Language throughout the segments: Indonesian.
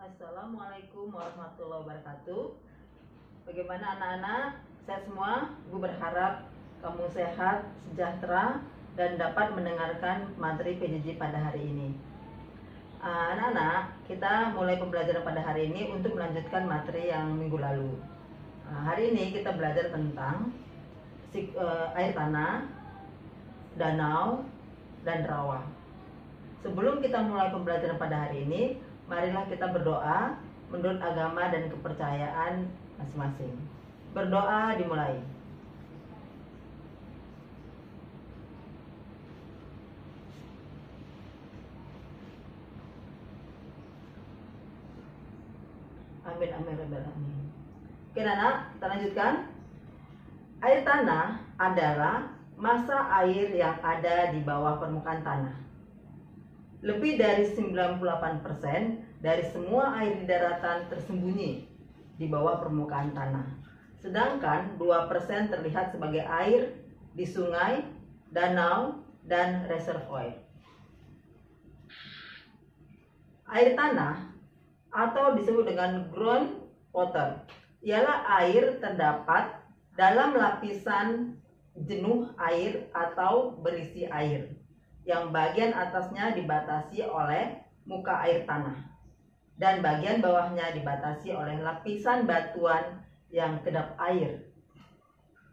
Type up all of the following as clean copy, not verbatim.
Assalamualaikum warahmatullahi wabarakatuh. Bagaimana anak-anak? Sehat semua? Ibu berharap kamu sehat, sejahtera, dan dapat mendengarkan materi PJJ pada hari ini. Anak-anak, kita mulai pembelajaran pada hari ini untuk melanjutkan materi yang minggu lalu. Hari ini kita belajar tentang air tanah, danau, dan rawa. Sebelum kita mulai pembelajaran pada hari ini, marilah kita berdoa menurut agama dan kepercayaan masing-masing. Berdoa dimulai. Amin amin rabbal alamin. Oke anak, kita lanjutkan. Air tanah adalah massa air yang ada di bawah permukaan tanah. Lebih dari 98% dari semua air di daratan tersembunyi di bawah permukaan tanah. Sedangkan 2% terlihat sebagai air di sungai, danau, dan reservoir. Air tanah atau disebut dengan ground water ialah air terdapat dalam lapisan jenuh air atau berisi air yang bagian atasnya dibatasi oleh muka air tanah dan bagian bawahnya dibatasi oleh lapisan batuan yang kedap air,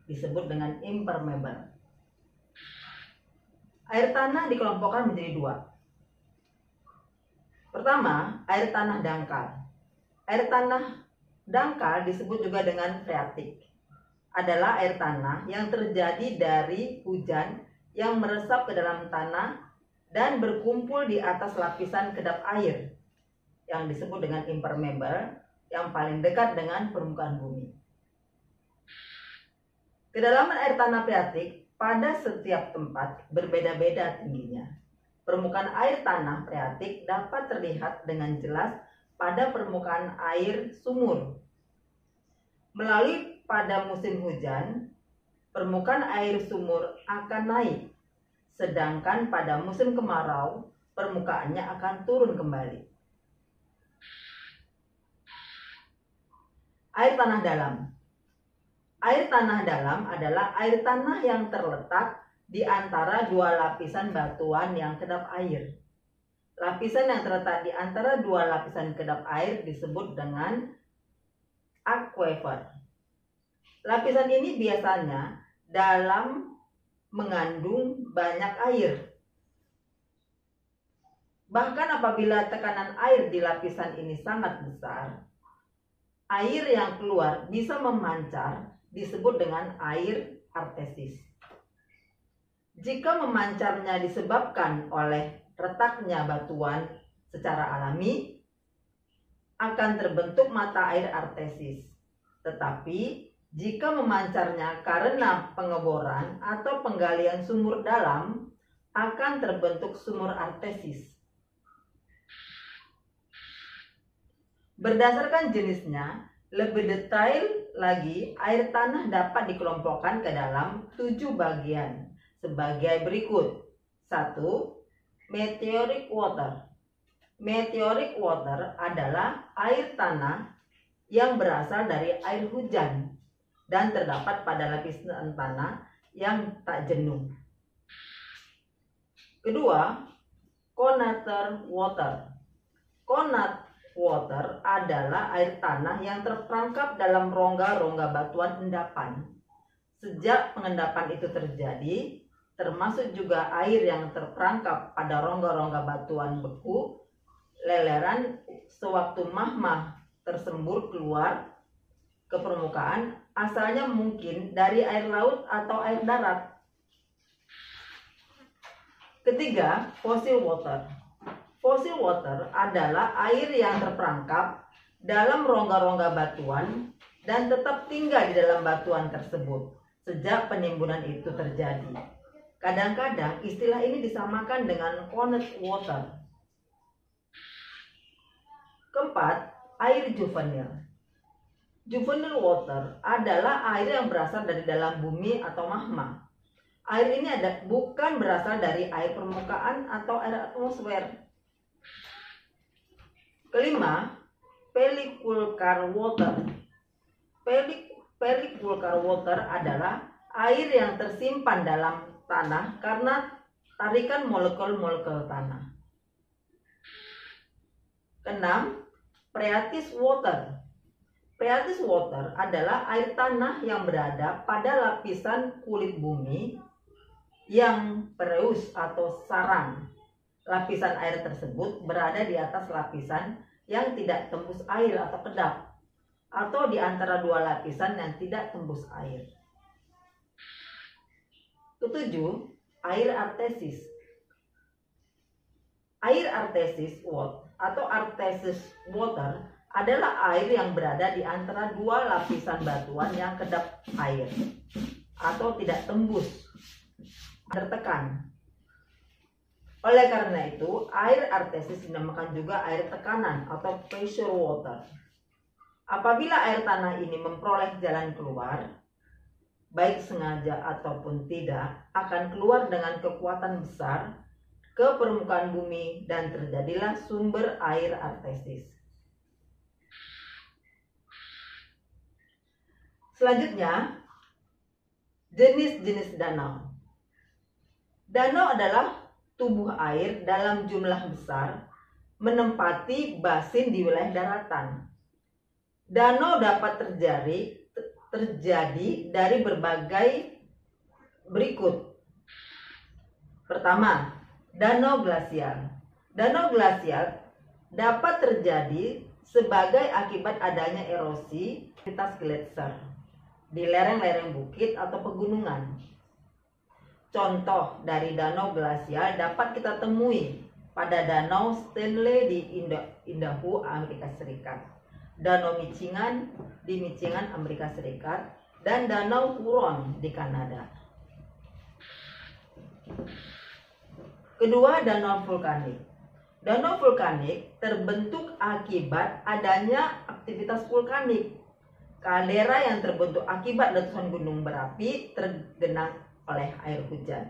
disebut dengan impermeable. Air tanah dikelompokkan menjadi dua. Pertama, air tanah dangkal. Air tanah dangkal disebut juga dengan freatik. Adalah air tanah yang terjadi dari hujan yang meresap ke dalam tanah dan berkumpul di atas lapisan kedap air yang disebut dengan impermeable yang paling dekat dengan permukaan bumi. Kedalaman air tanah freatik pada setiap tempat berbeda-beda tingginya. Permukaan air tanah freatik dapat terlihat dengan jelas pada permukaan air sumur. Melalui pada musim hujan, permukaan air sumur akan naik, sedangkan pada musim kemarau, permukaannya akan turun kembali. Air tanah dalam. Air tanah dalam adalah air tanah yang terletak di antara dua lapisan batuan yang kedap air. Lapisan yang terletak di antara dua lapisan kedap air disebut dengan aquifer. Lapisan ini biasanya dalam mengandung banyak air. Bahkan apabila tekanan air di lapisan ini sangat besar, air yang keluar bisa memancar, disebut dengan air artesis. Jika memancarnya disebabkan oleh retaknya batuan secara alami, akan terbentuk mata air artesis. Tetapi jika memancarnya karena pengeboran atau penggalian sumur dalam, akan terbentuk sumur artesis. Berdasarkan jenisnya, lebih detail lagi, air tanah dapat dikelompokkan ke dalam 7 bagian sebagai berikut. 1. Meteoric water. Meteoric water adalah air tanah yang berasal dari air hujan dan terdapat pada lapisan tanah yang tak jenuh. Kedua, connaught water. Connaught water adalah air tanah yang terperangkap dalam rongga-rongga batuan endapan. Sejak pengendapan itu terjadi, termasuk juga air yang terperangkap pada rongga-rongga batuan beku, leleran sewaktu magma tersembur keluar ke permukaan, asalnya mungkin dari air laut atau air darat. Ketiga, fossil water. Fossil water adalah air yang terperangkap dalam rongga-rongga batuan dan tetap tinggal di dalam batuan tersebut sejak penimbunan itu terjadi. Kadang-kadang istilah ini disamakan dengan connaught water. Keempat, air juvenile. Juvenile water adalah air yang berasal dari dalam bumi atau magma. Air ini bukan berasal dari air permukaan atau air atmosfer. Kelima, pellicular water. Pellicular water adalah air yang tersimpan dalam tanah karena tarikan molekul-molekul tanah. Keenam, phreatic water. Phreatic water adalah air tanah yang berada pada lapisan kulit bumi yang pereus atau sarang. Lapisan air tersebut berada di atas lapisan yang tidak tembus air atau kedap, atau di antara dua lapisan yang tidak tembus air. Ketujuh, air artesis. Air artesis water adalah air yang berada di antara dua lapisan batuan yang kedap air atau tidak tembus tertekan. Oleh karena itu, air artesis dinamakan juga air tekanan atau pressure water. Apabila air tanah ini memperoleh jalan keluar, baik sengaja ataupun tidak, akan keluar dengan kekuatan besar ke permukaan bumi dan terjadilah sumber air artesis. Selanjutnya, jenis-jenis danau. Danau adalah tubuh air dalam jumlah besar menempati basin di wilayah daratan. Danau dapat terjadi dari berbagai berikut. Pertama, danau glasial. Danau glasial dapat terjadi sebagai akibat adanya erosi aktivitas gletser di lereng-lereng bukit atau pegunungan. Contoh dari danau glasial dapat kita temui pada Danau Stanley di Idaho, Amerika Serikat, Danau Michigan di Michigan, Amerika Serikat, dan Danau Huron di Kanada. Kedua, danau vulkanik. Danau vulkanik terbentuk akibat adanya aktivitas vulkanik. Kaldera yang terbentuk akibat letusan gunung berapi tergenang oleh air hujan.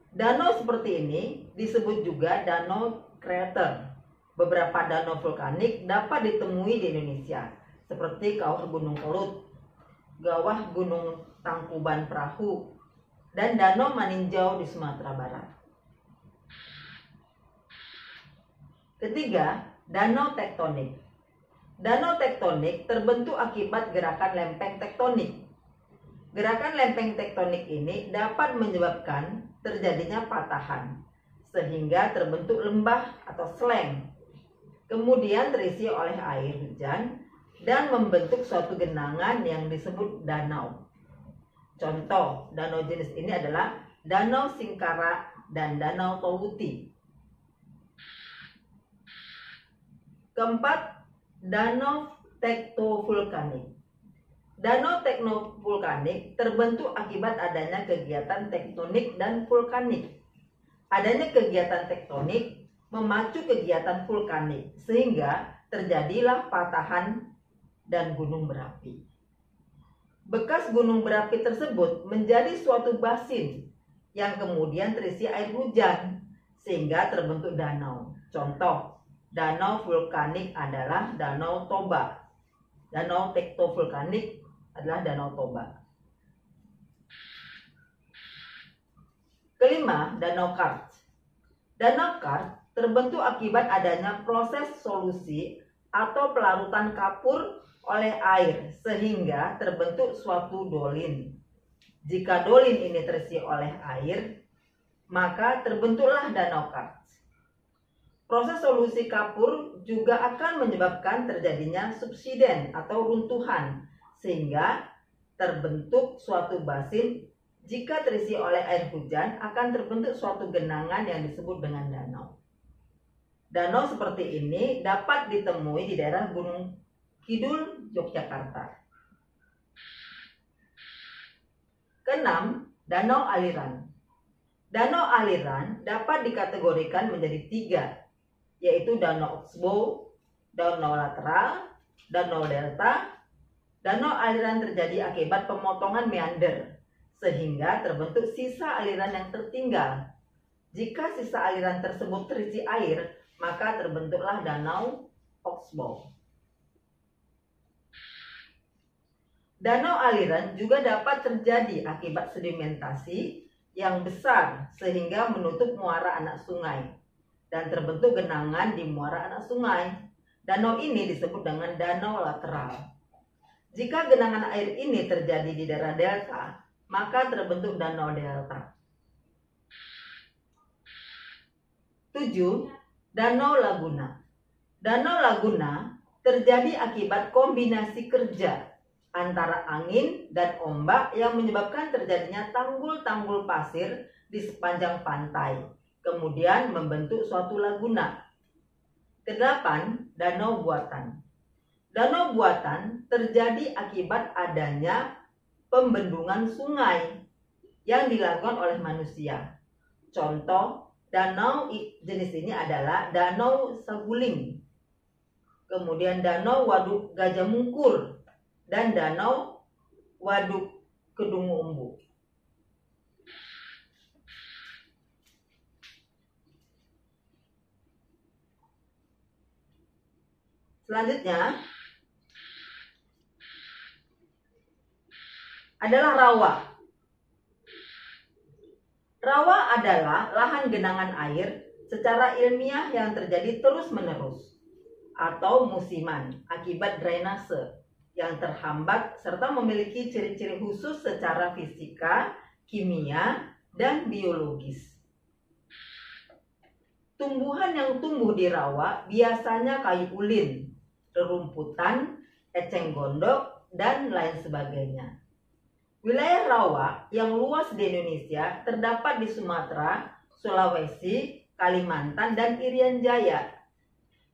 Danau seperti ini disebut juga danau krater. Beberapa danau vulkanik dapat ditemui di Indonesia, seperti Kawah Gunung Kelut, Kawah Gunung Tangkuban Perahu, dan Danau Maninjau di Sumatera Barat. Ketiga, danau tektonik. Danau tektonik terbentuk akibat gerakan lempeng tektonik. Gerakan lempeng tektonik ini dapat menyebabkan terjadinya patahan, sehingga terbentuk lembah atau sleng, kemudian terisi oleh air hujan dan membentuk suatu genangan yang disebut danau. Contoh danau jenis ini adalah Danau Singkara dan Danau Towuti. Keempat, danau tektovulkanik. Danau tektovulkanik terbentuk akibat adanya kegiatan tektonik dan vulkanik. Adanya kegiatan tektonik memacu kegiatan vulkanik sehingga terjadilah patahan dan gunung berapi. Bekas gunung berapi tersebut menjadi suatu basin yang kemudian terisi air hujan sehingga terbentuk danau. Contoh, danau vulkanik adalah Danau Toba. Danau tektovulkanik adalah Danau Toba. Kelima, danau karst. Danau karst terbentuk akibat adanya proses solusi atau pelarutan kapur oleh air sehingga terbentuk suatu dolin. Jika dolin ini terisi oleh air, maka terbentuklah danau karst. Proses solusi kapur juga akan menyebabkan terjadinya subsiden atau runtuhan sehingga terbentuk suatu basin. Jika terisi oleh air hujan akan terbentuk suatu genangan yang disebut dengan danau. Danau seperti ini dapat ditemui di daerah Gunung Kidul, Yogyakarta. Keenam, danau aliran. Danau aliran dapat dikategorikan menjadi tiga, yaitu danau oxbow, danau lateral, danau delta. Danau aliran terjadi akibat pemotongan meander, sehingga terbentuk sisa aliran yang tertinggal. Jika sisa aliran tersebut terisi air, maka terbentuklah danau oxbow. Danau aliran juga dapat terjadi akibat sedimentasi yang besar sehingga menutup muara anak sungai dan terbentuk genangan di muara anak sungai. Danau ini disebut dengan danau lateral. Jika genangan air ini terjadi di daerah delta, maka terbentuk danau delta. 7. Danau laguna. Danau laguna terjadi akibat kombinasi kerja antara angin dan ombak yang menyebabkan terjadinya tanggul-tanggul pasir di sepanjang pantai, kemudian membentuk suatu laguna. 8. Danau buatan. Danau buatan terjadi akibat adanya pembendungan sungai yang dilakukan oleh manusia. Contoh danau jenis ini adalah Danau Saguling, kemudian Danau Waduk Gajah Mungkur, dan Danau Waduk Kedung Umbu. Selanjutnya adalah rawa. Rawa adalah lahan genangan air secara ilmiah yang terjadi terus-menerus atau musiman akibat drainase yang terhambat serta memiliki ciri-ciri khusus secara fisika, kimia, dan biologis. Tumbuhan yang tumbuh di rawa biasanya kayu ulin, rerumputan, eceng gondok, dan lain sebagainya. Wilayah rawa yang luas di Indonesia terdapat di Sumatera, Sulawesi, Kalimantan, dan Irian Jaya.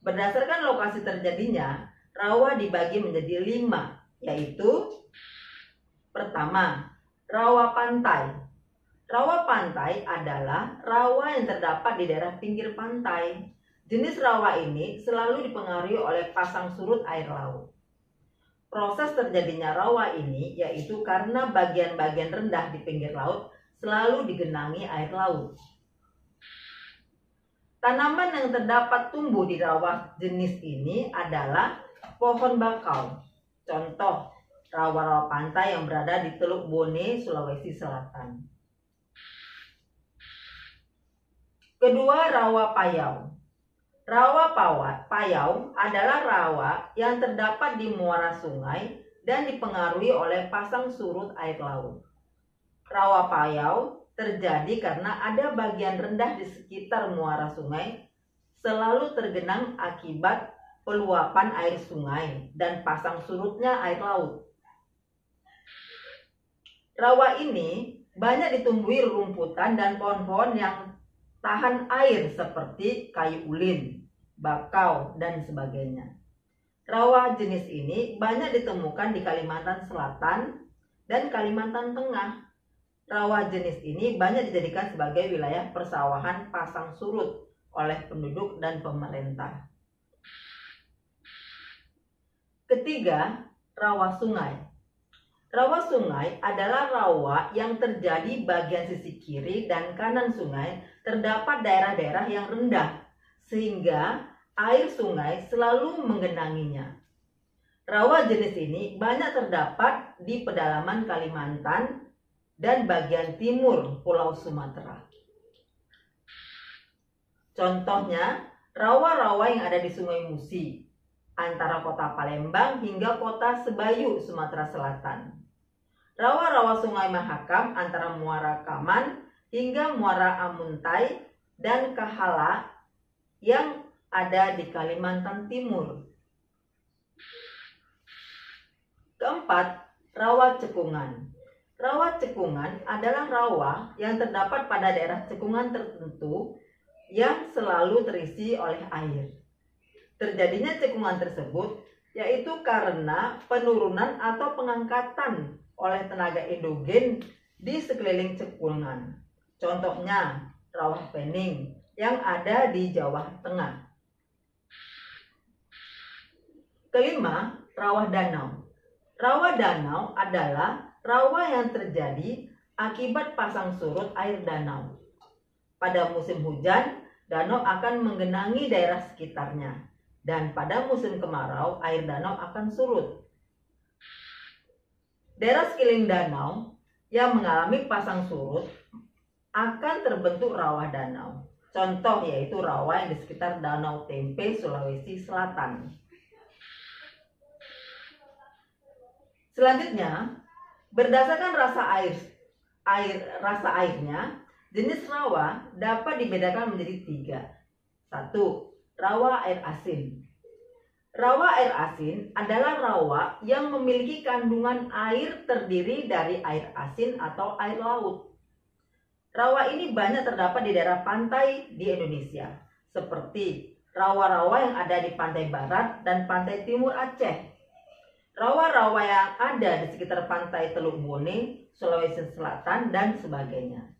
Berdasarkan lokasi terjadinya, rawa dibagi menjadi 5, yaitu pertama, rawa pantai. Rawa pantai adalah rawa yang terdapat di daerah pinggir pantai. Jenis rawa ini selalu dipengaruhi oleh pasang surut air laut. Proses terjadinya rawa ini yaitu karena bagian-bagian rendah di pinggir laut selalu digenangi air laut. Tanaman yang terdapat tumbuh di rawa jenis ini adalah pohon bakau. Contoh, rawa-rawa pantai yang berada di Teluk Bone, Sulawesi Selatan. Kedua, rawa payau. Rawa payau adalah rawa yang terdapat di muara sungai dan dipengaruhi oleh pasang surut air laut. Rawa payau terjadi karena ada bagian rendah di sekitar muara sungai selalu tergenang akibat peluapan air sungai dan pasang surutnya air laut. Rawa ini banyak ditumbuhi rumputan dan pohon-pohon yang tahan air seperti kayu ulin, bakau, dan sebagainya. Rawa jenis ini banyak ditemukan di Kalimantan Selatan dan Kalimantan Tengah. Rawa jenis ini banyak dijadikan sebagai wilayah persawahan pasang surut oleh penduduk dan pemerintah. Ketiga, rawa sungai. Rawa sungai adalah rawa yang terjadi bagian sisi kiri dan kanan sungai terdapat daerah-daerah yang rendah, sehingga air sungai selalu menggenanginya. Rawa jenis ini banyak terdapat di pedalaman Kalimantan dan bagian timur Pulau Sumatera. Contohnya, rawa-rawa yang ada di Sungai Musi, antara kota Palembang hingga kota Sebayu, Sumatera Selatan. Rawa-rawa Sungai Mahakam antara Muara Kaman hingga Muara Amuntai dan Kahala yang ada di Kalimantan Timur. Keempat, rawa cekungan. Rawa cekungan adalah rawa yang terdapat pada daerah cekungan tertentu yang selalu terisi oleh air. Terjadinya cekungan tersebut yaitu karena penurunan atau pengangkatan oleh tenaga endogen di sekeliling cekungan. Contohnya rawa Pening yang ada di Jawa Tengah. Kelima, rawa danau. Rawa danau adalah rawa yang terjadi akibat pasang surut air danau. Pada musim hujan, danau akan menggenangi daerah sekitarnya. dan pada musim kemarau air danau akan surut. Daerah sekeliling danau yang mengalami pasang surut akan terbentuk rawa danau. Contoh yaitu rawa yang di sekitar Danau Tempe, Sulawesi Selatan. Selanjutnya, berdasarkan rasa airnya, jenis rawa dapat dibedakan menjadi 3. 1. Rawa air asin. Rawa air asin adalah rawa yang memiliki kandungan air terdiri dari air asin atau air laut. Rawa ini banyak terdapat di daerah pantai di Indonesia, seperti rawa-rawa yang ada di pantai barat dan pantai timur Aceh. Rawa-rawa yang ada di sekitar pantai Teluk Bone, Sulawesi Selatan, dan sebagainya.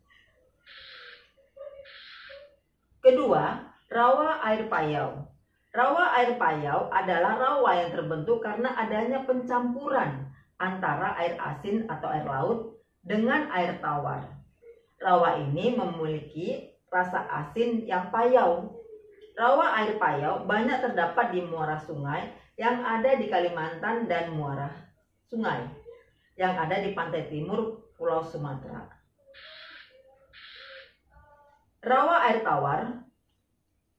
Kedua, rawa air payau. Rawa air payau adalah rawa yang terbentuk karena adanya pencampuran antara air asin atau air laut dengan air tawar. Rawa ini memiliki rasa asin yang payau. Rawa air payau banyak terdapat di muara sungai yang ada di Kalimantan dan muara sungai yang ada di pantai timur Pulau Sumatera. Rawa air tawar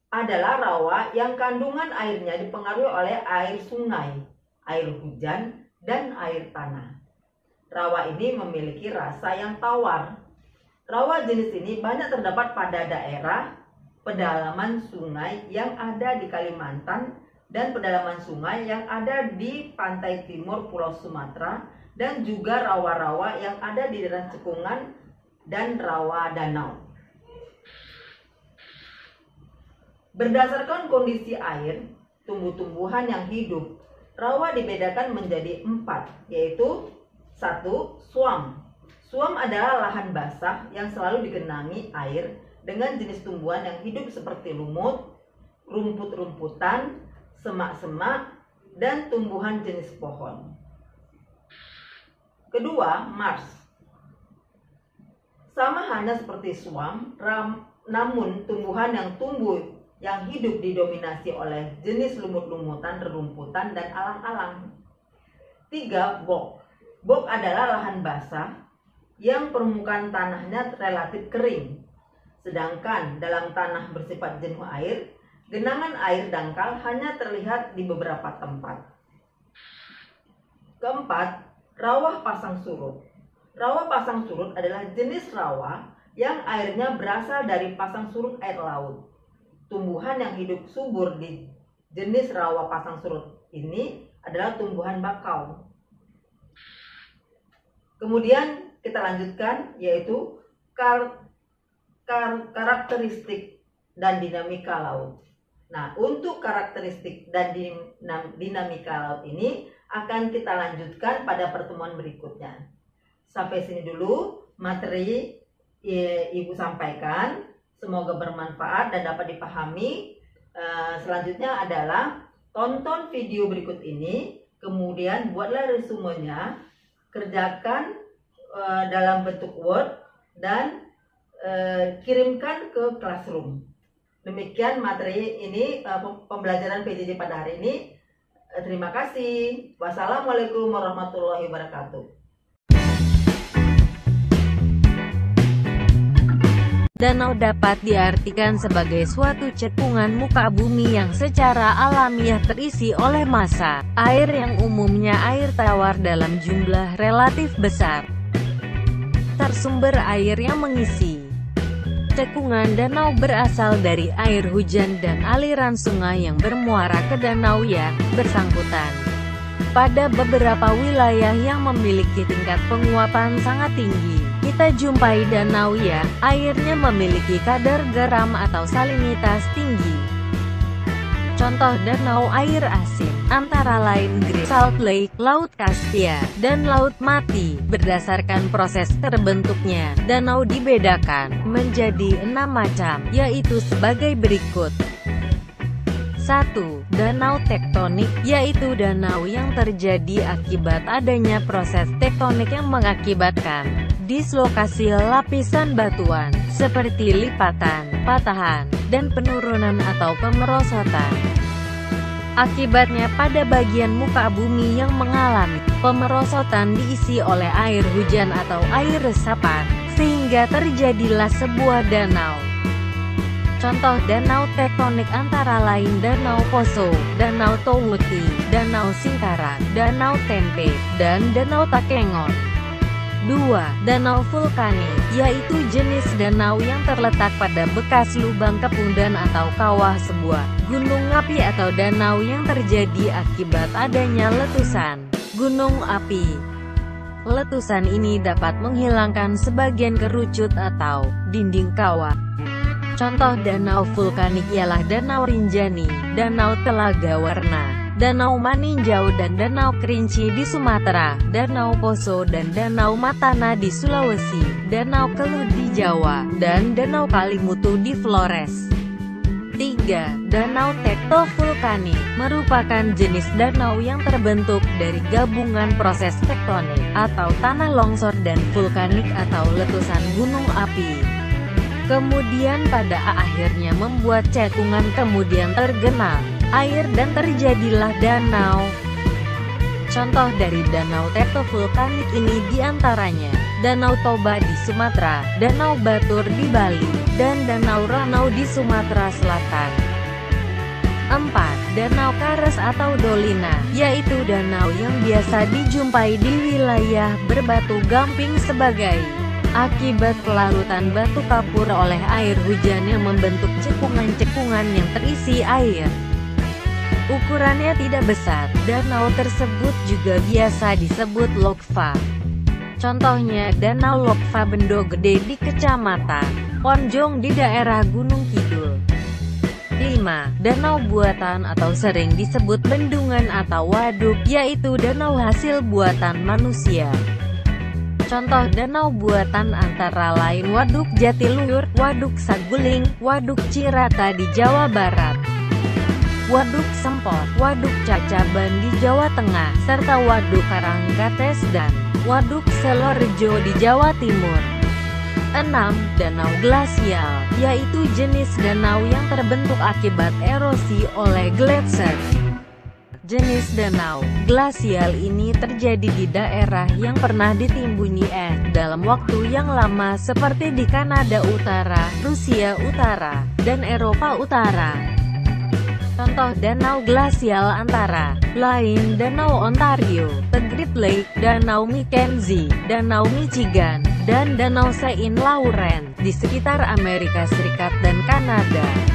adalah rawa yang kandungan airnya dipengaruhi oleh air sungai, air hujan, dan air tanah. Rawa ini memiliki rasa yang tawar. Rawa jenis ini banyak terdapat pada daerah pedalaman sungai yang ada di Kalimantan dan pedalaman sungai yang ada di pantai timur Pulau Sumatera, dan juga rawa-rawa yang ada di daerah cekungan dan rawa danau. Berdasarkan kondisi air, tumbuh-tumbuhan yang hidup, rawa dibedakan menjadi 4, yaitu 1. Suam. Suam adalah lahan basah yang selalu digenangi air dengan jenis tumbuhan yang hidup seperti lumut, rumput-rumputan, semak-semak, dan tumbuhan jenis pohon. Kedua, mars. Sama halnya seperti suam, namun tumbuhan yang hidup didominasi oleh jenis lumut-lumutan, rerumputan, dan alang-alang. 3. Bog. Bog adalah lahan basah yang permukaan tanahnya relatif kering. Sedangkan dalam tanah bersifat jenuh air, genangan air dangkal hanya terlihat di beberapa tempat. Keempat, rawa pasang surut. Rawa pasang surut adalah jenis rawa yang airnya berasal dari pasang surut air laut. Tumbuhan yang hidup subur di jenis rawa pasang surut ini adalah tumbuhan bakau. Kemudian kita lanjutkan, yaitu karakteristik dan dinamika laut. Nah, untuk karakteristik dan dinamika laut ini akan kita lanjutkan pada pertemuan berikutnya. Sampai sini dulu materi Ibu sampaikan. Semoga bermanfaat dan dapat dipahami. Selanjutnya adalah tonton video berikut ini, kemudian buatlah resumenya, kerjakan dalam bentuk Word, dan kirimkan ke Classroom. Demikian materi ini, pembelajaran PJJ pada hari ini. Terima kasih. Wassalamualaikum warahmatullahi wabarakatuh. Danau dapat diartikan sebagai suatu cekungan muka bumi yang secara alamiah terisi oleh massa air yang umumnya air tawar dalam jumlah relatif besar. Tersumber air yang mengisi cekungan danau berasal dari air hujan dan aliran sungai yang bermuara ke danau yang bersangkutan. Pada beberapa wilayah yang memiliki tingkat penguapan sangat tinggi, kita jumpai danau yang airnya memiliki kadar garam atau salinitas tinggi. Contoh danau air asin, antara lain Great Salt Lake, Laut Kaspia, dan Laut Mati. Berdasarkan proses terbentuknya, danau dibedakan menjadi 6 macam, yaitu sebagai berikut. 1. Danau tektonik, yaitu danau yang terjadi akibat adanya proses tektonik yang mengakibatkan dislokasi lapisan batuan, seperti lipatan, patahan, dan penurunan atau pemerosotan. Akibatnya pada bagian muka bumi yang mengalami pemerosotan diisi oleh air hujan atau air resapan, sehingga terjadilah sebuah danau. Contoh danau tektonik antara lain Danau Poso, Danau Towuti, Danau Singkarak, Danau Tempe, dan Danau Takengon. 2. Danau vulkanik, yaitu jenis danau yang terletak pada bekas lubang kepundan atau kawah sebuah gunung api atau danau yang terjadi akibat adanya letusan gunung api. Letusan ini dapat menghilangkan sebagian kerucut atau dinding kawah. Contoh danau vulkanik ialah Danau Rinjani, Danau Telaga Warna, Danau Maninjau dan Danau Kerinci di Sumatera, Danau Poso dan Danau Matana di Sulawesi, Danau Keluh di Jawa, dan Danau Kalimutu di Flores. 3. Danau tektovulkanik merupakan jenis danau yang terbentuk dari gabungan proses tektonik, atau tanah longsor dan vulkanik atau letusan gunung api. Kemudian pada akhirnya membuat cekungan kemudian tergenang air dan terjadilah danau. Contoh dari danau tektovulkanik ini diantaranya Danau Toba di Sumatera, Danau Batur di Bali, dan Danau Ranau di Sumatera Selatan. 4. Danau Kares atau Dolina, yaitu danau yang biasa dijumpai di wilayah berbatu gamping sebagai akibat pelarutan batu kapur oleh air hujan yang membentuk cekungan-cekungan yang terisi air. Ukurannya tidak besar, danau tersebut juga biasa disebut lokva. Contohnya Danau Lokva Bendo Gede di Kecamatan Ponjong di daerah Gunung Kidul. 5. Danau buatan atau sering disebut bendungan atau waduk, yaitu danau hasil buatan manusia. Contoh danau buatan antara lain Waduk Jatiluhur, Waduk Saguling, Waduk Cirata di Jawa Barat, Waduk Sempot, Waduk Cacaban di Jawa Tengah, serta Waduk Karangkates dan Waduk Selorejo di Jawa Timur. 6. Danau glasial, yaitu jenis danau yang terbentuk akibat erosi oleh gletser. Jenis danau glasial ini terjadi di daerah yang pernah ditimbuni es dalam waktu yang lama seperti di Kanada Utara, Rusia Utara, dan Eropa Utara. Contoh danau glasial antara lain Danau Ontario, The Great Lake, Danau Mackenzie, Danau Michigan, dan Danau Saint Laurent di sekitar Amerika Serikat dan Kanada.